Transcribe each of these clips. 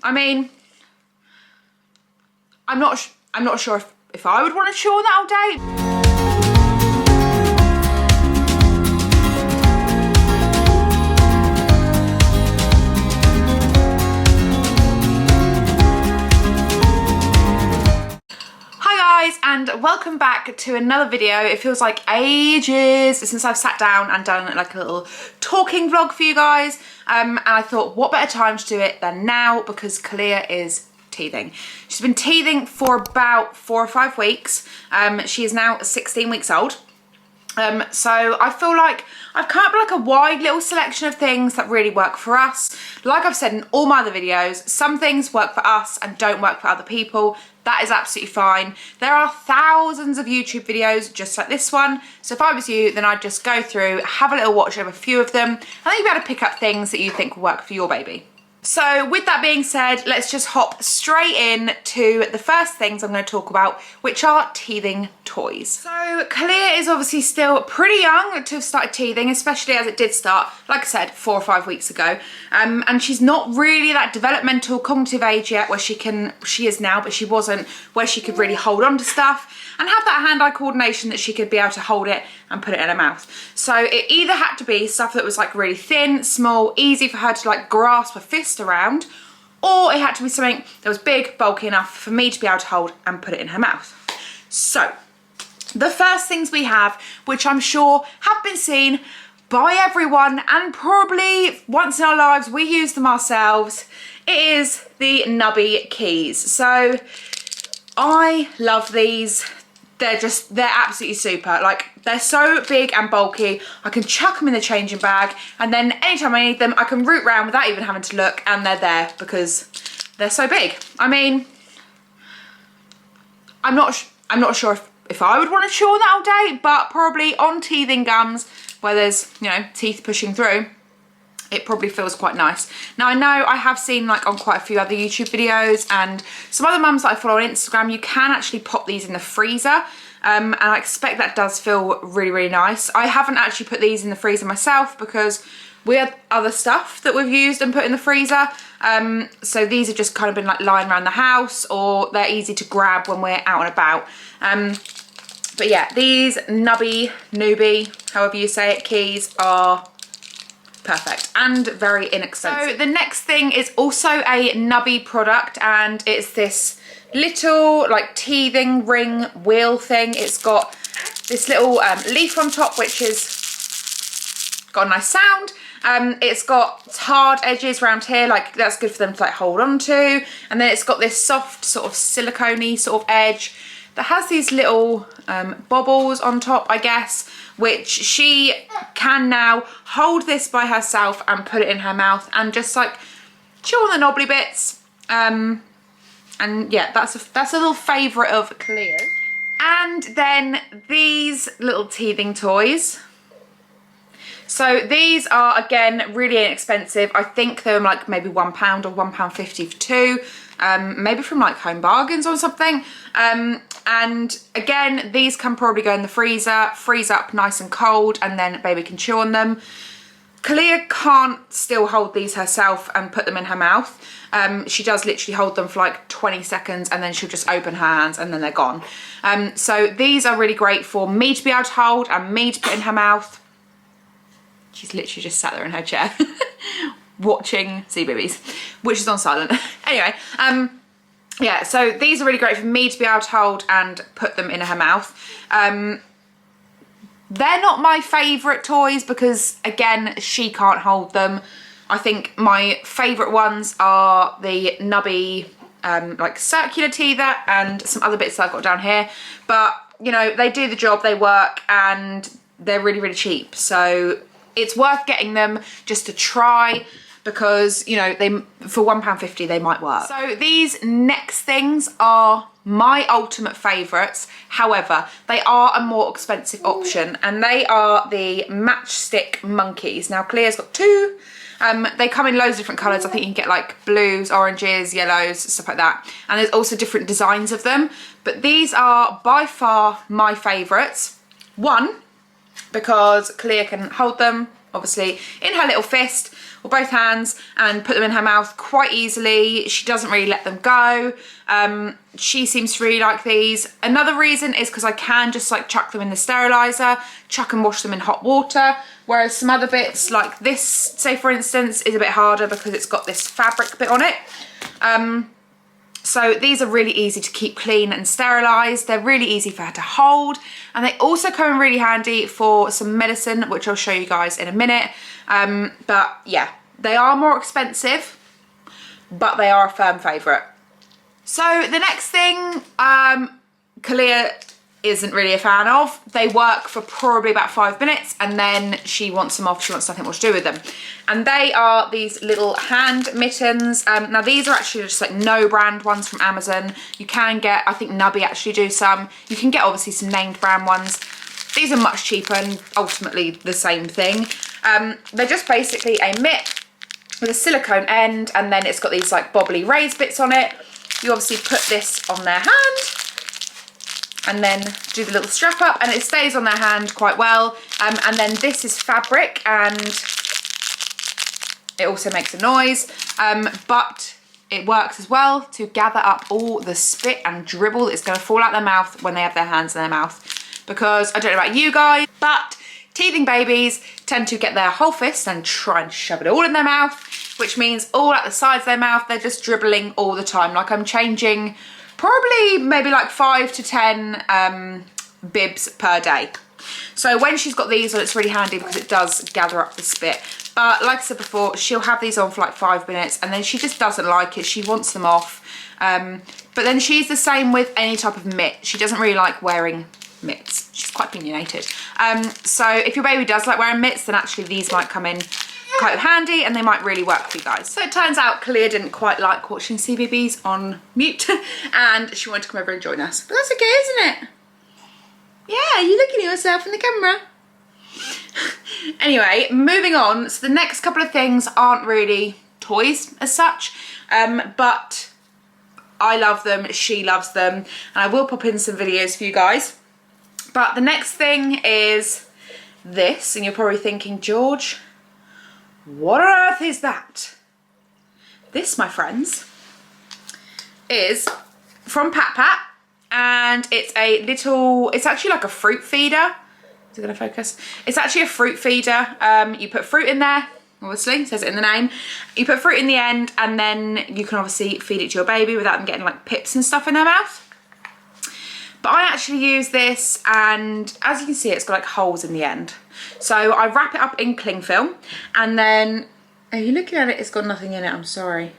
I mean, I'm not sure if I would want to chew on that all day. And welcome back to another video. It feels like ages since I've sat down and done like a little talking vlog for you guys, and I thought what better time to do it than now, because Kalia is teething. She's been teething for about 4 or 5 weeks. She is now 16 weeks old. So I feel like I've come up with like a wide little selection of things that really work for us. Like I've said in all my other videos, some things work for us and don't work for other people. That is absolutely fine. There are thousands of YouTube videos just like this one. So if I was you, then I'd just go through, have a little watch over a few of them, and then you'll be able to pick up things that you think will work for your baby. So with that being said, let's just hop straight in to the first things I'm going to talk about, which are teething toys. So Kalia is obviously still pretty young to have started teething, especially as it did start, like I said, 4 or 5 weeks ago. And she's not really that developmental cognitive age yet where she is now, but she wasn't, where she could really hold on to stuff and have that hand-eye coordination that she could be able to hold it and put it in her mouth. So it either had to be stuff that was like really thin, small, easy for her to like grasp a fist around, or it had to be something that was big, bulky enough for me to be able to hold and put it in her mouth. So the first things we have, which I'm sure have been seen by everyone and probably once in our lives we use them ourselves, it is the Nubby keys. So I love these. They're absolutely super. Like, they're so big and bulky, I can chuck them in the changing bag, and then anytime I need them, I can root round without even having to look, and they're there because they're so big. I mean, I'm not sure if I would want to chew on that all day, but probably on teething gums where there's, you know, teeth pushing through, it probably feels quite nice. Now I know I have seen like on quite a few other YouTube videos and some other mums that I follow on Instagram, you can actually pop these in the freezer. And I expect that does feel really, really nice. I haven't actually put these in the freezer myself because we have other stuff that we've used and put in the freezer. So these have just kind of been like lying around the house, or they're easy to grab when we're out and about. But yeah, these Nubby, however you say it, keys are perfect and very inexpensive. So the next thing is also a Nubby product, and it's this little like teething ring wheel thing. It's got this little leaf on top, which is got a nice sound. It's got hard edges around here, like that's good for them to like hold on to, and then it's got this soft sort of silicone-y sort of edge that has these little bobbles on top, I guess, which she can now hold this by herself and put it in her mouth and just like chew on the knobbly bits. And yeah, that's a little favourite of Kalia's. And then these little teething toys. So these are, again, really inexpensive. I think they're like maybe £1 or £1.50 for 2. Maybe from like Home Bargains or something. And again, these can probably go in the freezer, freeze up nice and cold, and then baby can chew on them. Kalia can't still hold these herself and put them in her mouth. She does literally hold them for like 20 seconds and then she'll just open her hands and then they're gone. So these are really great for me to be able to hold and me to put in her mouth. She's literally just sat there in her chair watching Sea Babies, which is on silent. Anyway, yeah, so these are really great for me to be able to hold and put them in her mouth. They're not my favourite toys because, again, she can't hold them. I think my favourite ones are the Nubby like circular teether and some other bits that I've got down here. But, you know, they do the job, they work, and they're really, really cheap. So it's worth getting them just to try, because, you know, they for £1.50 they might work. So these next things are my ultimate favourites. However, they are a more expensive option, and they are the Matchstick Monkeys. Now, Kalia's got 2. They come in loads of different colours. I think you can get like blues, oranges, yellows, stuff like that. And there's also different designs of them. But these are by far my favourites. One, because Kalia can hold them, obviously, in her little fist, or both hands and put them in her mouth quite easily. She doesn't really let them go. She seems to really like these. Another reason is because I can just like chuck them in the sterilizer, chuck and wash them in hot water, whereas some other bits like this, say for instance, is a bit harder because it's got this fabric bit on it. So these are really easy to keep clean and sterilised. They're really easy for her to hold. And they also come in really handy for some medicine, which I'll show you guys in a minute. But yeah, they are more expensive, but they are a firm favourite. So the next thing, Kalia isn't really a fan of. They work for probably about 5 minutes and then she wants them off. She wants nothing more to do with them. And they are these little hand mittens. Now these are actually just like no brand ones from Amazon. You can get, I think Nubby actually do some. You can get obviously some named brand ones. These are much cheaper and ultimately the same thing. They're just basically a mitt with a silicone end and then it's got these like bobbly raised bits on it. You obviously put this on their hand and then do the little strap up and it stays on their hand quite well. And then this is fabric and it also makes a noise, but it works as well to gather up all the spit and dribble that's gonna fall out their mouth when they have their hands in their mouth. Because I don't know about you guys, but teething babies tend to get their whole fist and try and shove it all in their mouth, which means all at the sides of their mouth, they're just dribbling all the time. Like I'm changing probably maybe like 5 to 10 bibs per day. So when she's got these on, it's really handy because it does gather up the spit. But like I said before, she'll have these on for like 5 minutes and then she just doesn't like it. She wants them off. But then she's the same with any type of mitt. She doesn't really like wearing mitts. She's quite opinionated. So if your baby does like wearing mitts, then actually these might come in quite handy and they might really work for you guys. So it turns out Kalia didn't quite like watching CBeebies on mute and she wanted to come over and join us. But that's okay, isn't it? Yeah, you're looking at yourself in the camera. Anyway, moving on. So the next couple of things aren't really toys as such, but I love them, she loves them, and I will pop in some videos for you guys. But the next thing is this, and you're probably thinking, George, what on earth is that? This, my friends, is from Pat Pat, and it's a little, it's actually like a fruit feeder. Is it gonna focus? It's actually a fruit feeder. You put fruit in there, obviously, it says it in the name. You put fruit in the end and then you can obviously feed it to your baby without them getting like pips and stuff in their mouth. But I actually use this and as you can see, it's got like holes in the end. So I wrap it up in cling film and then, are you looking at it? It's got nothing in it, I'm sorry.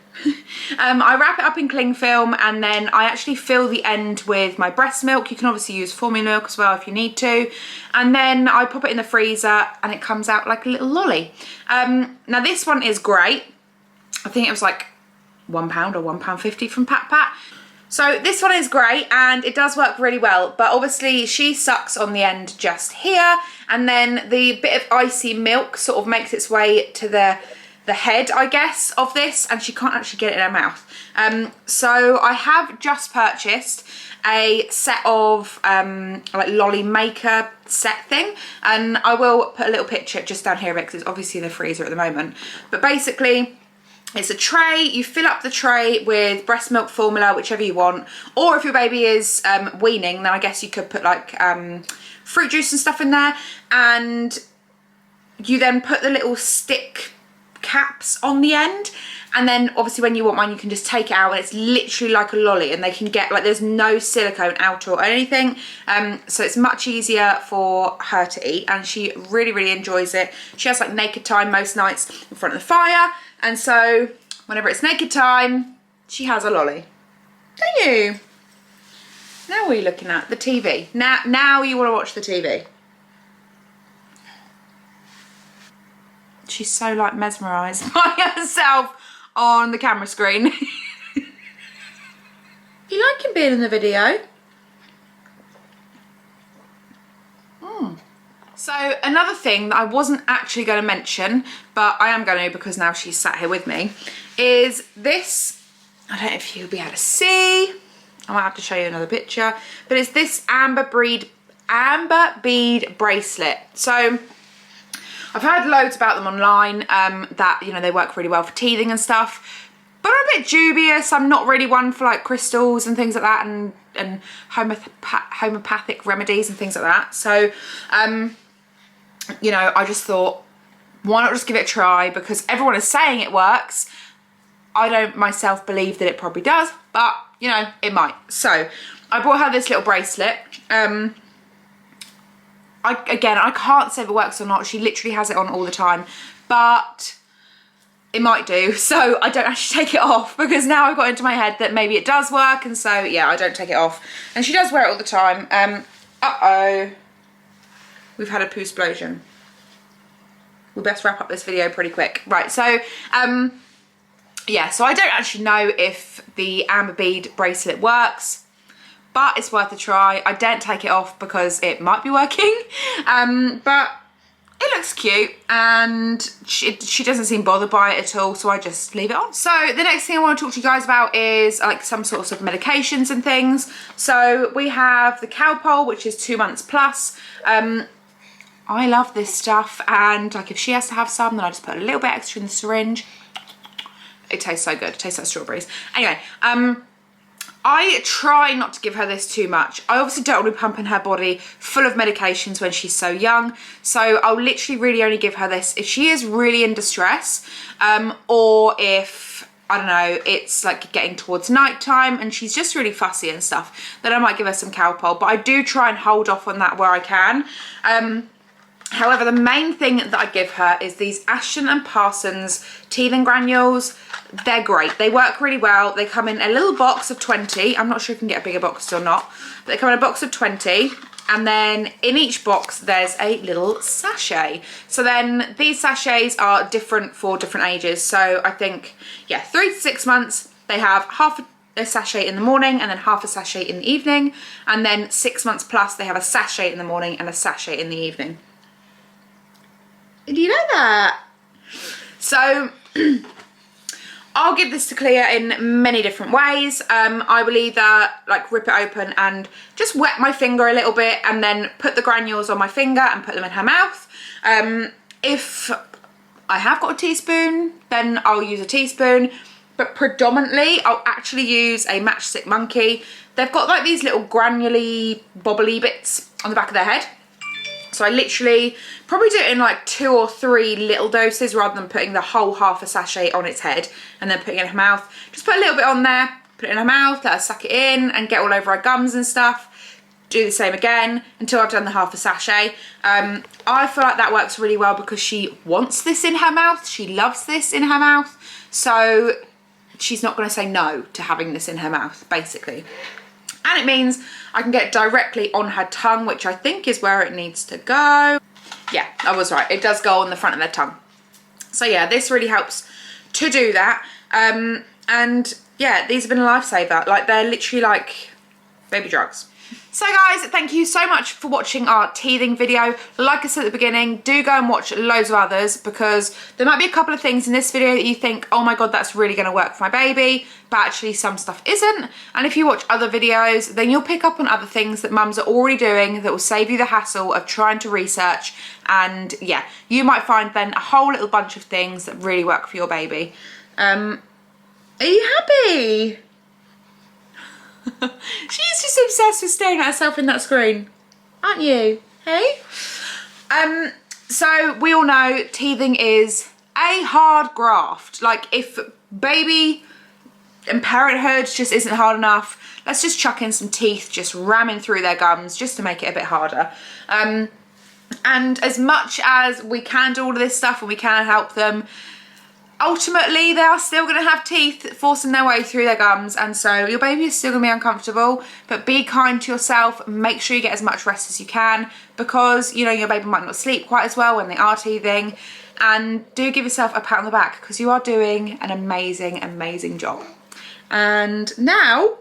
I wrap it up in cling film and then I actually fill the end with my breast milk. You can obviously use formula milk as well if you need to. And then I pop it in the freezer and it comes out like a little lolly. Now this one is great. I think it was like £1 or £1.50 from Pat Pat. So this one is great and it does work really well, but obviously she sucks on the end just here and then the bit of icy milk sort of makes its way to the head, I guess, of this and she can't actually get it in her mouth. So I have just purchased a set of like lolly maker set thing and I will put a little picture just down here because it's obviously in the freezer at the moment. But basically it's a tray, you fill up the tray with breast milk formula, whichever you want, or if your baby is weaning, then I guess you could put like fruit juice and stuff in there, and you then put the little stick caps on the end, and then obviously when you want one you can just take it out and it's literally like a lolly and they can get like, there's no silicone out or anything, so it's much easier for her to eat and she really enjoys it. She has like naked time most nights in front of the fire, and so whenever it's naked time she has a lolly. Don't you? Now what are you looking at? The TV. Now you want to watch the TV. She's so like mesmerised by herself on the camera screen. You liking being in the video? So another thing that I wasn't actually going to mention, but I am going to because now she's sat here with me, is this. I don't know if you'll be able to see. I might have to show you another picture, but it's this amber bead bracelet. So I've heard loads about them online, that, you know, they work really well for teething and stuff, but I'm a bit dubious. I'm not really one for like crystals and things like that, and homeopathic remedies and things like that. So, you know, I just thought, why not just give it a try? Because everyone is saying it works. I don't myself believe that it probably does, but, you know, it might. So, I bought her this little bracelet. Again, I can't say if it works or not. She literally has it on all the time, but it might do. So I don't actually take it off, because now I've got into my head that maybe it does work, and so yeah, I don't take it off. And she does wear it all the time. Uh-oh. We've had a poo explosion. We best wrap up this video pretty quick. Right, so yeah, so I don't actually know if the amber bead bracelet works, but it's worth a try. I don't take it off because it might be working, but it looks cute, and she doesn't seem bothered by it at all, so I just leave it on. So the next thing I want to talk to you guys about is like some sorts of medications and things. So we have the Calpol, which is 2 months plus. I love this stuff, and like if she has to have some, then I just put a little bit extra in the syringe. It tastes so good. It tastes like strawberries. Anyway, I try not to give her this too much. I obviously don't want to be pumping her body full of medications when she's so young. So I'll literally really only give her this if she is really in distress, or if, I don't know, it's like getting towards nighttime and she's just really fussy and stuff, then I might give her some Calpol. But I do try and hold off on that where I can. However, the main thing that I give her is these Ashton and Parsons teething granules. They're great. They work really well. They come in a little box of 20. I'm not sure if you can get a bigger box or not, but they come in a box of 20. And then in each box, there's a little sachet. So then these sachets are different for different ages. So I think, yeah, 3 to 6 months, they have half a sachet in the morning and then half a sachet in the evening. And then 6 months plus, they have a sachet in the morning and a sachet in the evening. Do you know that? So I'll give this to Clea in many different ways. I will either like rip it open and just wet my finger a little bit and then put the granules on my finger and put them in her mouth. If I have got a teaspoon, then I'll use a teaspoon, but predominantly I'll actually use a Matchstick Monkey. They've got like these little granular bobbly bits on the back of their head. So I literally probably do it in like 2 or 3 little doses rather than putting the whole half a sachet on its head and then putting it in her mouth. Just put a little bit on there, put it in her mouth, let her suck it in and get all over her gums and stuff. Do the same again until I've done the half a sachet. I feel like that works really well because she wants this in her mouth. She loves this in her mouth. So she's not going to say no to having this in her mouth, basically. And it means I can get directly on her tongue, which I think is where it needs to go. Yeah, I was right. It does go on the front of their tongue. So yeah, this really helps to do that. And yeah, these have been a lifesaver. Like, they're literally like baby drugs. So guys, thank you so much for watching our teething video. Like I said at the beginning, do go and watch loads of others, because there might be a couple of things in this video that you think, oh my god, that's really going to work for my baby, but actually some stuff isn't. And if you watch other videos, then you'll pick up on other things that mums are already doing that will save you the hassle of trying to research. And yeah, you might find then a whole little bunch of things that really work for your baby. Are you happy? She's just obsessed with staring at herself in that screen, aren't you? Hey? So we all know teething is a hard graft. Like, if baby and parenthood just isn't hard enough, let's just chuck in some teeth just ramming through their gums just to make it a bit harder. And as much as we can do all of this stuff and we can help them, ultimately they are still going to have teeth forcing their way through their gums, and so your baby is still going to be uncomfortable. But be kind to yourself, make sure you get as much rest as you can, because you know your baby might not sleep quite as well when they are teething. And do give yourself a pat on the back, because you are doing an amazing job. And now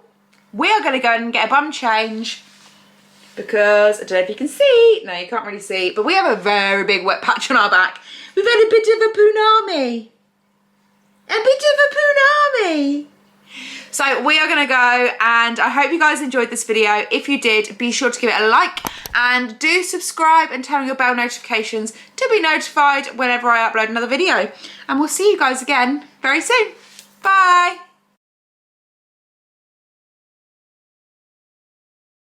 we are going to go and get a bum change, because I don't know if you can see, no you can't really see, but we have a very big wet patch on our back. We've had a bit of a punami. A bit of a punami. So we are going to go, and I hope you guys enjoyed this video. If you did, be sure to give it a like and do subscribe and turn on your bell notifications to be notified whenever I upload another video. And we'll see you guys again very soon. Bye.